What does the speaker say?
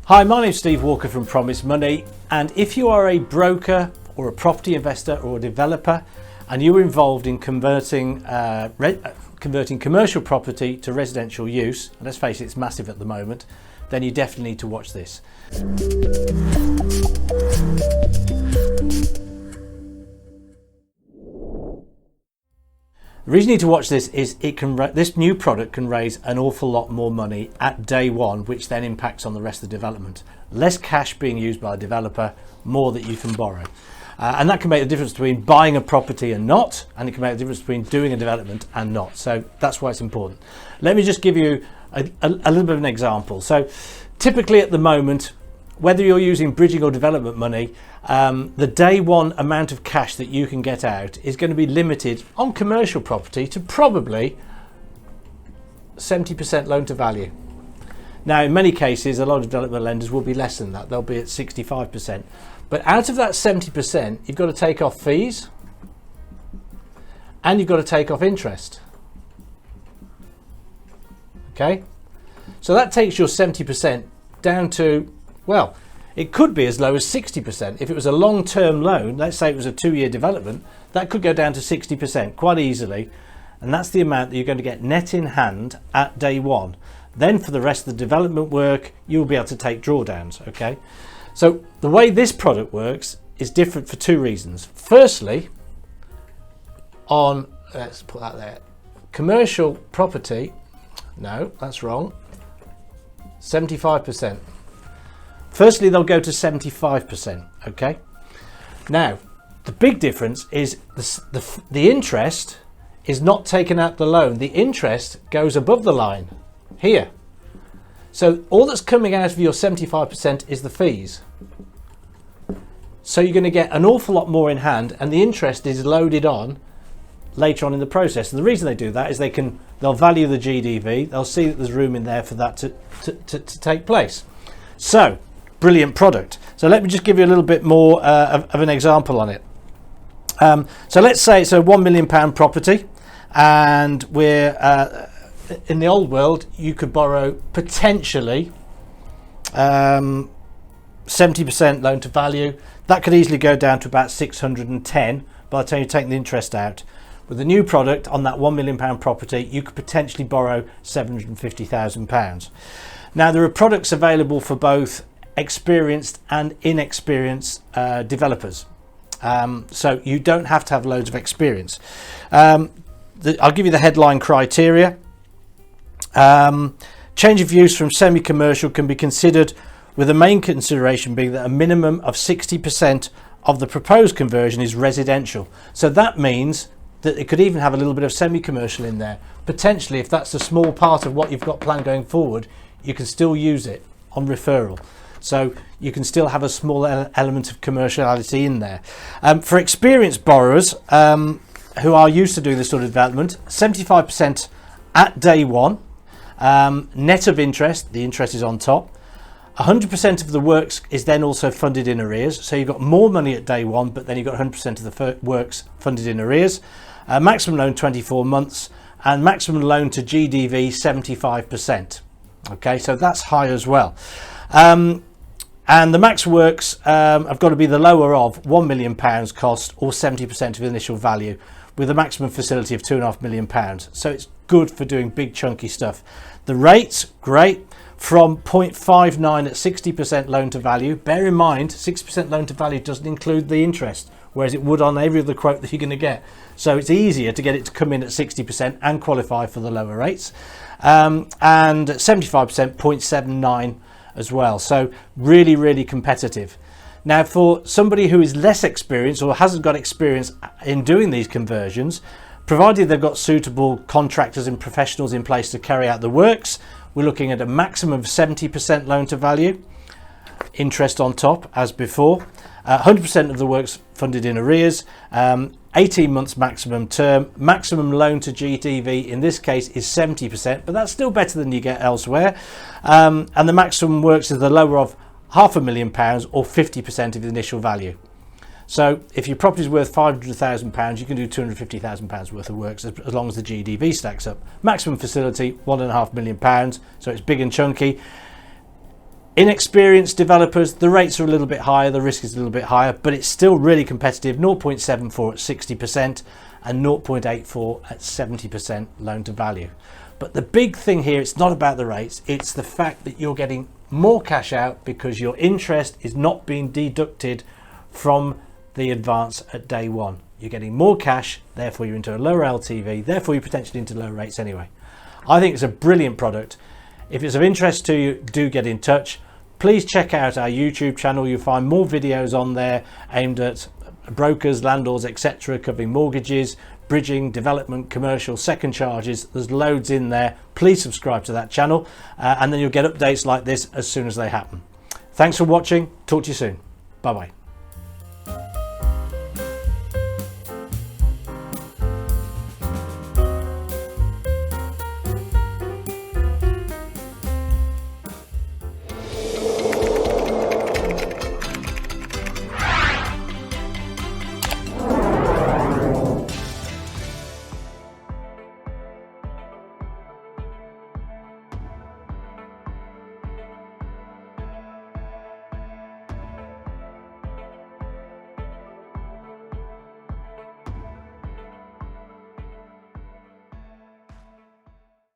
Hi, my name's Steve Walker from Promise Money, and if you are a broker or a property investor or a developer and you're involved in converting commercial property to residential use, and let's face it, it's massive at the moment, then you definitely need to watch this. The reason you need to watch this is this new product can raise an awful lot more money at day one, which then impacts on the rest of the development. Less cash being used by a developer, more that you can borrow. And that can make the difference between buying a property and not, and it can make the difference between doing a development and not. So that's why it's important. Let me just give you a little bit of an example. So typically at the moment, whether you're using bridging or development money, the day one amount of cash that you can get out is going to be limited on commercial property to probably 70% loan to value. Now, in many cases, a lot of development lenders will be less than that. They'll be at 65%. But out of that 70%, you've got to take off fees and you've got to take off interest. Okay? So that takes your 70% down to, well, it could be as low as 60%. If it was a long-term loan, let's say it was a 2-year development, that could go down to 60% quite easily. And that's the amount that you're going to get net in hand at day one. Then for the rest of the development work, you'll be able to take drawdowns, okay? So the way this product works is different for two reasons. Firstly, on, let's put that there, commercial property, no, that's wrong, 75%. Firstly, they'll go to 75%, okay? Now, the big difference is the interest is not taken out the loan. The interest goes above the line, here. So all that's coming out of your 75% is the fees. So you're going to get an awful lot more in hand, and the interest is loaded on later on in the process. And the reason they do that is they'll value the GDV, they'll see that there's room in there for that to take place. So, brilliant product. So let me just give you a little bit more of an example on it. So let's say it's a £1 million property, and we're in the old world, you could borrow potentially 70% loan to value. That could easily go down to about 610 by the time you take the interest out. With the new product on that £1 million property, you could potentially borrow £750,000. Now, there are products available for both experienced and inexperienced developers. So you don't have to have loads of experience. I'll give you the headline criteria. Change of use from semi-commercial can be considered, with the main consideration being that a minimum of 60% of the proposed conversion is residential. So that means that it could even have a little bit of semi-commercial in there. Potentially, if that's a small part of what you've got planned going forward, you can still use it on referral. So you can still have a small element of commerciality in there. For experienced borrowers who are used to doing this sort of development, 75% at day one, net of interest, the interest is on top. 100% of the works is then also funded in arrears. So you've got more money at day one, but then you've got 100% of the works funded in arrears. Maximum loan 24 months and maximum loan to GDV 75%. Okay, so that's high as well. And the max works have got to be the lower of £1 million cost or 70% of initial value, with a maximum facility of £2.5 million. So it's good for doing big chunky stuff. The rates, great, from 0.59 at 60% loan to value. Bear in mind, 60% loan to value doesn't include the interest, whereas it would on every other quote that you're going to get. So it's easier to get it to come in at 60% and qualify for the lower rates. And 75%, 0.79 as well. So really, really competitive. Now, for somebody who is less experienced or hasn't got experience in doing these conversions, provided they've got suitable contractors and professionals in place to carry out the works, we're looking at a maximum of 70% loan to value, interest on top as before, 100% of the works funded in arrears, 18 months maximum term, maximum loan to GDV in this case is 70%, but that's still better than you get elsewhere. And the maximum works is the lower of £500,000 or 50% of the initial value. So if your property is worth £500,000, you can do £250,000 worth of works as long as the GDV stacks up. Maximum facility, £1.5 million, so it's big and chunky. Inexperienced developers, the rates are a little bit higher, the risk is a little bit higher, but it's still really competitive. 0.74 at 60% and 0.84 at 70% loan to value. But the big thing here, it's not about the rates, it's the fact that you're getting more cash out because your interest is not being deducted from the advance at day one. You're getting more cash, therefore you're into a lower LTV, therefore you're potentially into lower rates anyway. I think it's a brilliant product. If it's of interest to you, do get in touch. Please check out our YouTube channel. You'll find more videos on there aimed at brokers, landlords, etc., covering mortgages, bridging, development, commercial, second charges. There's loads in there. Please subscribe to that channel and then you'll get updates like this as soon as they happen. Thanks for watching. Talk to you soon. Bye bye.